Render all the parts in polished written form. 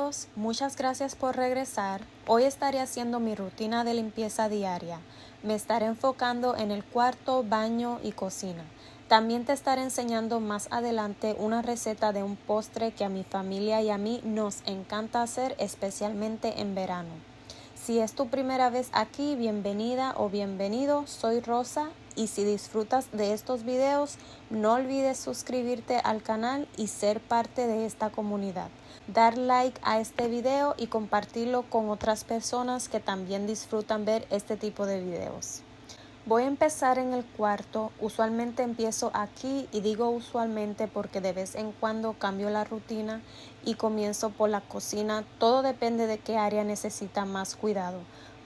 amigos, muchas gracias por regresar. Hoy estaré haciendo mi rutina de limpieza diaria. Me estaré enfocando en el cuarto, baño y cocina. También te estaré enseñando más adelante una receta de un postre que a mi familia y a mí nos encanta hacer, especialmente en verano. Si es tu primera vez aquí, bienvenida o bienvenido, soy Rosa y si disfrutas de estos videos, no olvides suscribirte al canal y ser parte de esta comunidad. Dar like a este video y compartirlo con otras personas que también disfrutan ver este tipo de videos. Voy a empezar en el cuarto. Usualmente empiezo aquí y digo usualmente porque de vez en cuando cambio la rutina y comienzo por la cocina. Todo depende de qué área necesita más cuidado.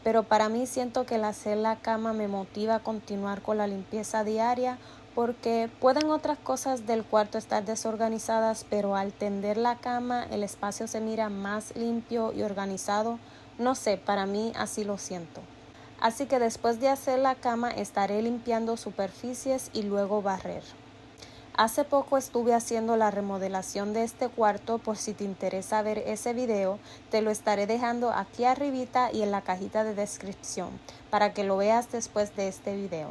Pero para mí siento que el hacer la cama me motiva a continuar con la limpieza diaria porque pueden otras cosas del cuarto estar desorganizadas, pero al tender la cama el espacio se mira más limpio y organizado. No sé, para mí así lo siento. Así que después de hacer la cama estaré limpiando superficies y luego barrer. Hace poco estuve haciendo la remodelación de este cuarto. Por si te interesa ver ese video, te lo estaré dejando aquí arribita y en la cajita de descripción para que lo veas después de este video.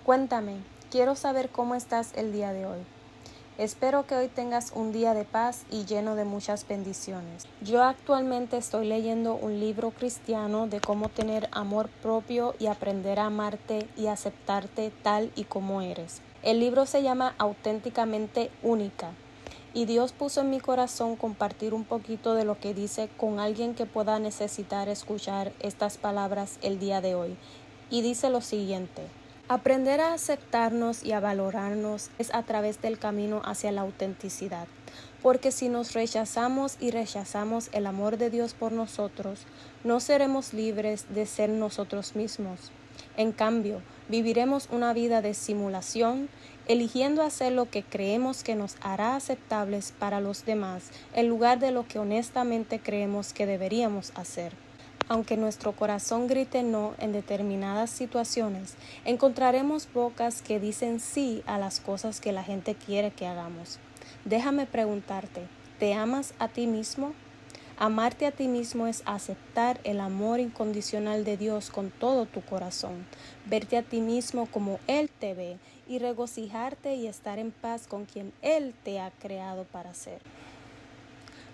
Cuéntame, quiero saber cómo estás el día de hoy. Espero que hoy tengas un día de paz y lleno de muchas bendiciones. Yo actualmente estoy leyendo un libro cristiano de cómo tener amor propio y aprender a amarte y aceptarte tal y como eres. El libro se llama Auténticamente Única y Dios puso en mi corazón compartir un poquito de lo que dice con alguien que pueda necesitar escuchar estas palabras el día de hoy. Y dice lo siguiente: aprender a aceptarnos y a valorarnos es a través del camino hacia la autenticidad, porque si nos rechazamos y rechazamos el amor de Dios por nosotros, no seremos libres de ser nosotros mismos. En cambio, viviremos una vida de simulación, eligiendo hacer lo que creemos que nos hará aceptables para los demás, en lugar de lo que honestamente creemos que deberíamos hacer. Aunque nuestro corazón grite no en determinadas situaciones, encontraremos bocas que dicen sí a las cosas que la gente quiere que hagamos. Déjame preguntarte, ¿te amas a ti mismo? Amarte a ti mismo es aceptar el amor incondicional de Dios con todo tu corazón, verte a ti mismo como Él te ve y regocijarte y estar en paz con quien Él te ha creado para ser.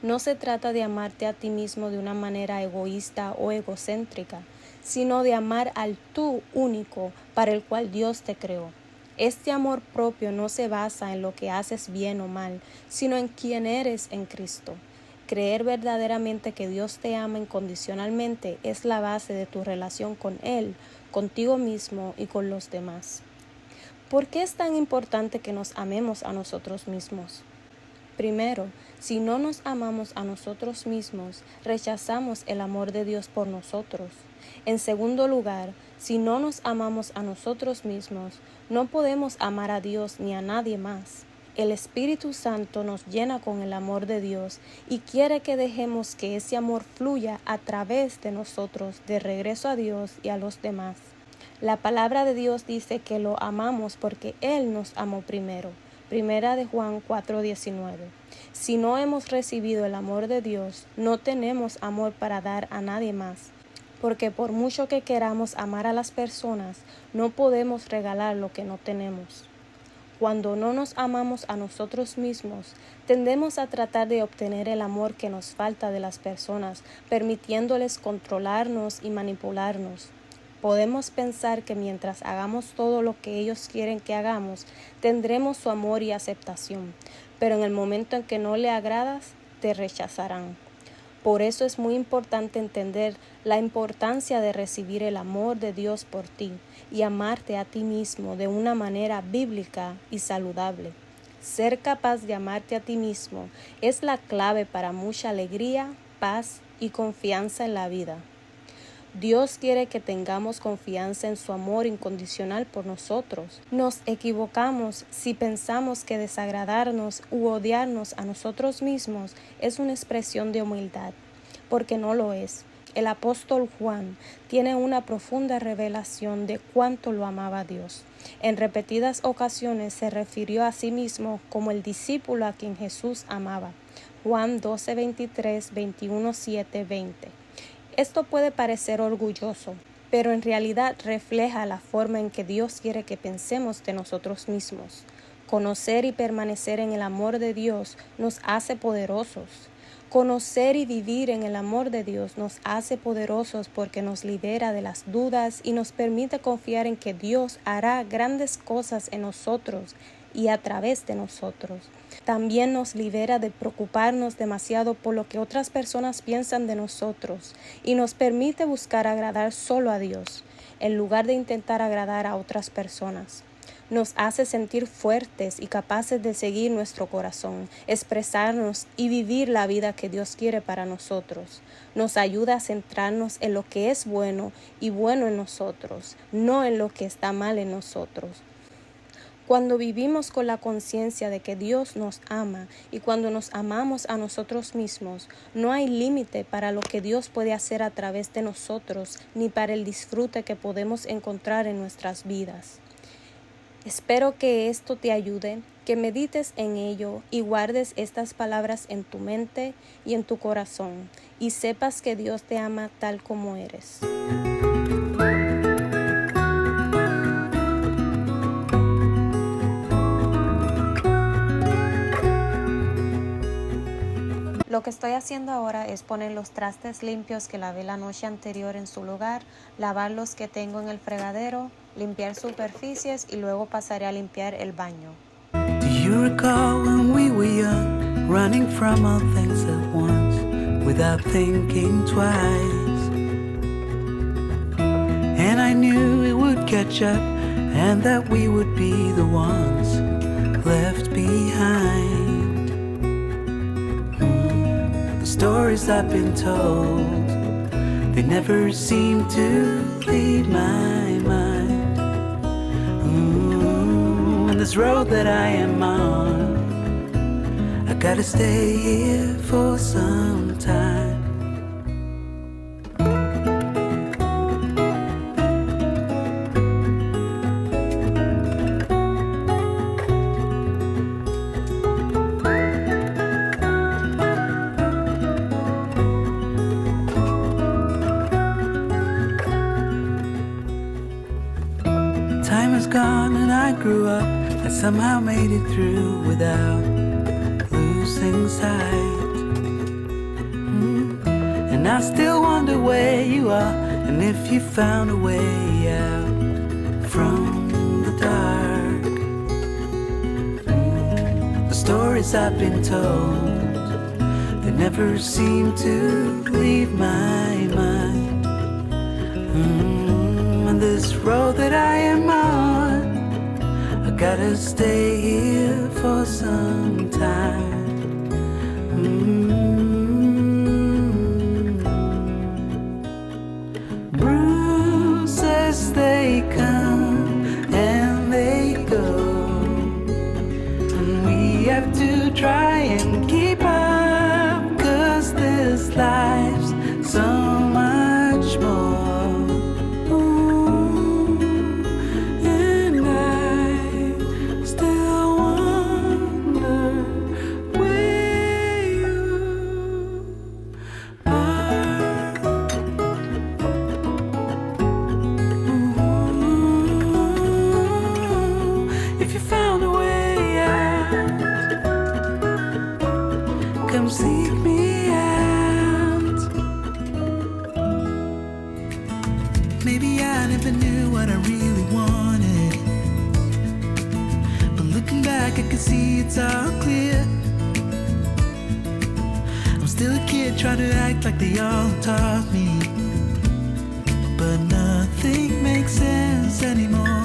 No se trata de amarte a ti mismo de una manera egoísta o egocéntrica, sino de amar al tú único para el cual Dios te creó. Este amor propio no se basa en lo que haces bien o mal, sino en quién eres en Cristo. Creer verdaderamente que Dios te ama incondicionalmente es la base de tu relación con Él, contigo mismo y con los demás. ¿Por qué es tan importante que nos amemos a nosotros mismos? Primero, si no nos amamos a nosotros mismos, rechazamos el amor de Dios por nosotros. En segundo lugar, si no nos amamos a nosotros mismos, no podemos amar a Dios ni a nadie más. El Espíritu Santo nos llena con el amor de Dios y quiere que dejemos que ese amor fluya a través de nosotros de regreso a Dios y a los demás. La palabra de Dios dice que lo amamos porque Él nos amó primero. Primera de Juan 4:19. Si no hemos recibido el amor de Dios, no tenemos amor para dar a nadie más. Porque por mucho que queramos amar a las personas, no podemos regalar lo que no tenemos. Cuando no nos amamos a nosotros mismos, tendemos a tratar de obtener el amor que nos falta de las personas, permitiéndoles controlarnos y manipularnos. Podemos pensar que mientras hagamos todo lo que ellos quieren que hagamos, tendremos su amor y aceptación, pero en el momento en que no le agradas, te rechazarán. Por eso es muy importante entender la importancia de recibir el amor de Dios por ti y amarte a ti mismo de una manera bíblica y saludable. Ser capaz de amarte a ti mismo es la clave para mucha alegría, paz y confianza en la vida. Dios quiere que tengamos confianza en su amor incondicional por nosotros. Nos equivocamos si pensamos que desagradarnos u odiarnos a nosotros mismos es una expresión de humildad, porque no lo es. El apóstol Juan tiene una profunda revelación de cuánto lo amaba Dios. En repetidas ocasiones se refirió a sí mismo como el discípulo a quien Jesús amaba. Juan 12, 23, 21, 7, 20. Esto puede parecer orgulloso, pero en realidad refleja la forma en que Dios quiere que pensemos de nosotros mismos. Conocer y permanecer en el amor de Dios nos hace poderosos. Conocer y vivir en el amor de Dios nos hace poderosos porque nos libera de las dudas y nos permite confiar en que Dios hará grandes cosas en nosotros y a través de nosotros. También nos libera de preocuparnos demasiado por lo que otras personas piensan de nosotros y nos permite buscar agradar solo a Dios, en lugar de intentar agradar a otras personas. Nos hace sentir fuertes y capaces de seguir nuestro corazón, expresarnos y vivir la vida que Dios quiere para nosotros. Nos ayuda a centrarnos en lo que es bueno y bueno en nosotros, no en lo que está mal en nosotros. Cuando vivimos con la conciencia de que Dios nos ama y cuando nos amamos a nosotros mismos, no hay límite para lo que Dios puede hacer a través de nosotros ni para el disfrute que podemos encontrar en nuestras vidas. Espero que esto te ayude, que medites en ello y guardes estas palabras en tu mente y en tu corazón y sepas que Dios te ama tal como eres. Lo que estoy haciendo ahora es poner los trastes limpios que lavé la noche anterior en su lugar, lavar los que tengo en el fregadero, limpiar superficies y luego pasaré a limpiar el baño. Do you recall when we were young, running from all things at once, without thinking twice? And I knew it would catch up, and that we would be the ones left behind. Stories I've been told, they never seem to leave my mind. And this road that I am on, I gotta stay here for some time. Time is gone and I grew up. I somehow made it through without losing sight. And I still wonder where you are, and if you found a way out from the dark. The stories I've been told, they never seem to leave my mind. And this road that I am on, I gotta stay here for some time. Bruises, they come and they go, and we have to try and keep up, 'cause this life's so much more. Come seek me out. Maybe I never knew what I really wanted, but looking back I can see it's all clear. I'm still a kid trying to act like they all taught me, but nothing makes sense anymore.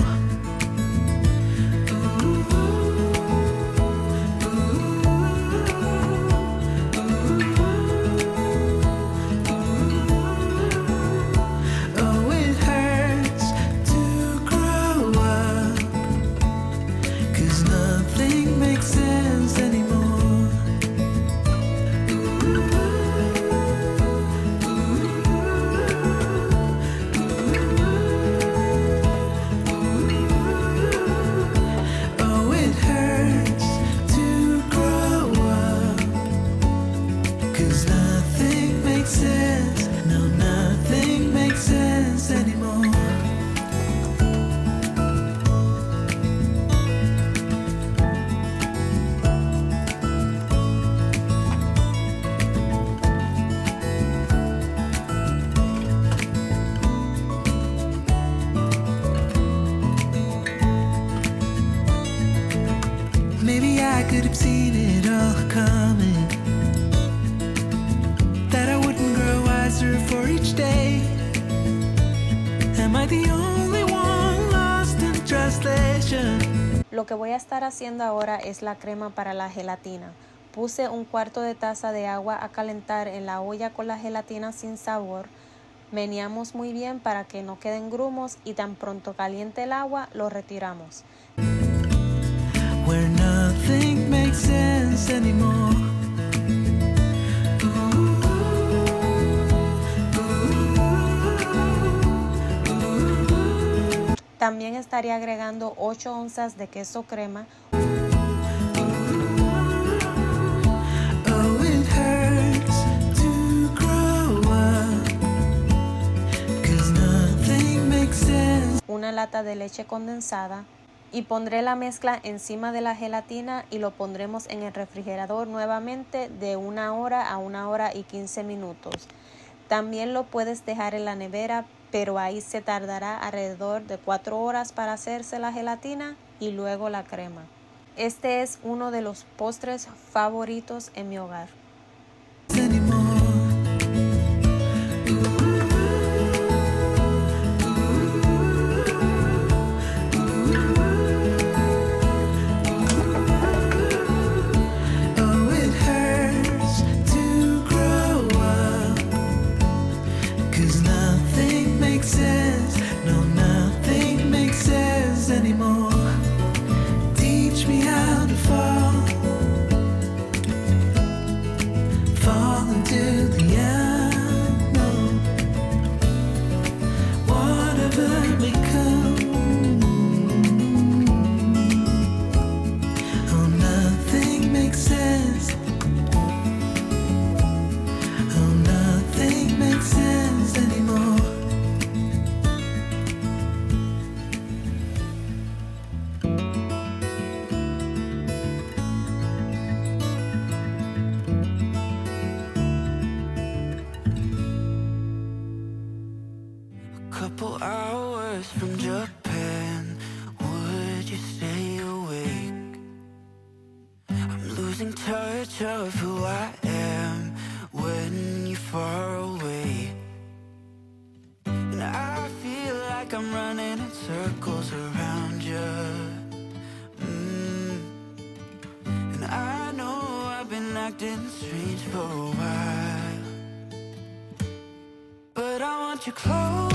Lo que voy a estar haciendo ahora es la crema para la gelatina. Puse 1/4 de taza de agua a calentar en la olla con la gelatina sin sabor. Meneamos muy bien para que no queden grumos y tan pronto caliente el agua lo retiramos. Where nothing makes sense anymore. También estaría agregando 8 onzas de queso crema. Oh, it hurts to grow up, 'cause nothing makes sense. Una lata de leche condensada y pondré la mezcla encima de la gelatina y lo pondremos en el refrigerador nuevamente de 1 hora a 1 hora y 15 minutos. También lo puedes dejar en la nevera, pero ahí se tardará alrededor de 4 horas para hacerse la gelatina y luego la crema. Este es uno de los postres favoritos en mi hogar. Couple hours from Japan, would you stay awake? I'm losing touch of who I am when you're far away. And I feel like I'm running in circles around you. And I know I've been acting strange for a while, but I want you close.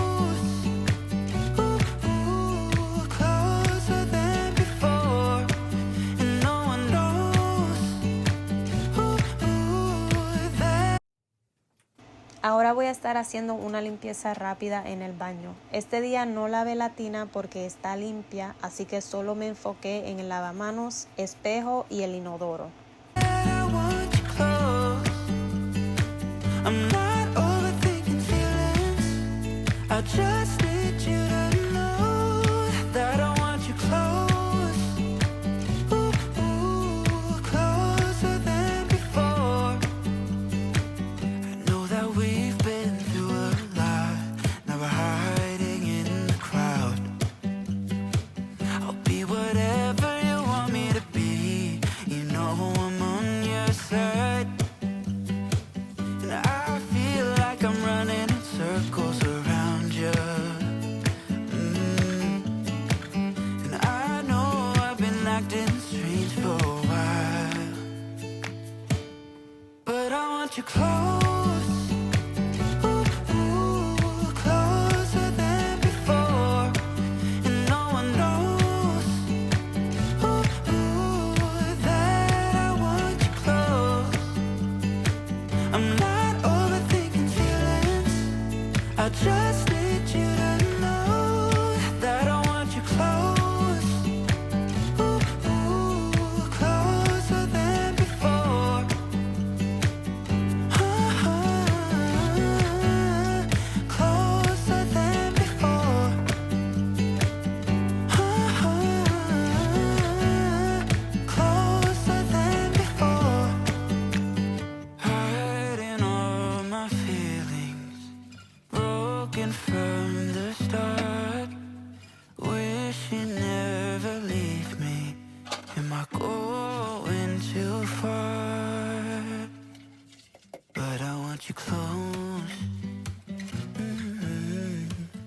Ahora voy a estar haciendo una limpieza rápida en el baño. Este día no lavé la tina porque está limpia, así que solo me enfoqué en el lavamanos, espejo y el inodoro. You close, closer than before, and no one knows that I want you close. I'm not overthinking feelings, I just need you to know that I want you close. Closer than before. From the start, wish you never leave me. Am I going too far? But I want you close,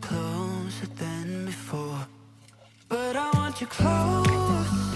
closer than before. But I want you close.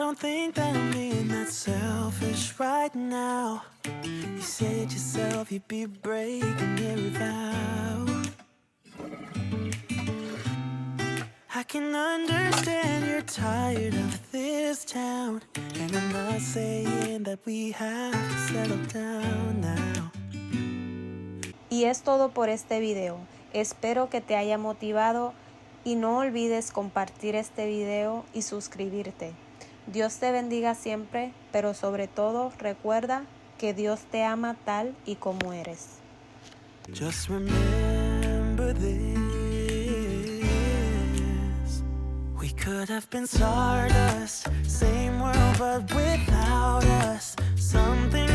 don't think that I'm being that selfish right now. You said yourself you'd be breaking every vow. I can understand you're tired of this town, and I'm not saying that we have to settle down now. Y es todo por este video. Espero que te haya motivado y no olvides compartir este video y suscribirte. Dios te bendiga siempre, pero sobre todo recuerda que Dios te ama tal y como eres. Just remember this. We could have been stardust, same world but without us. Something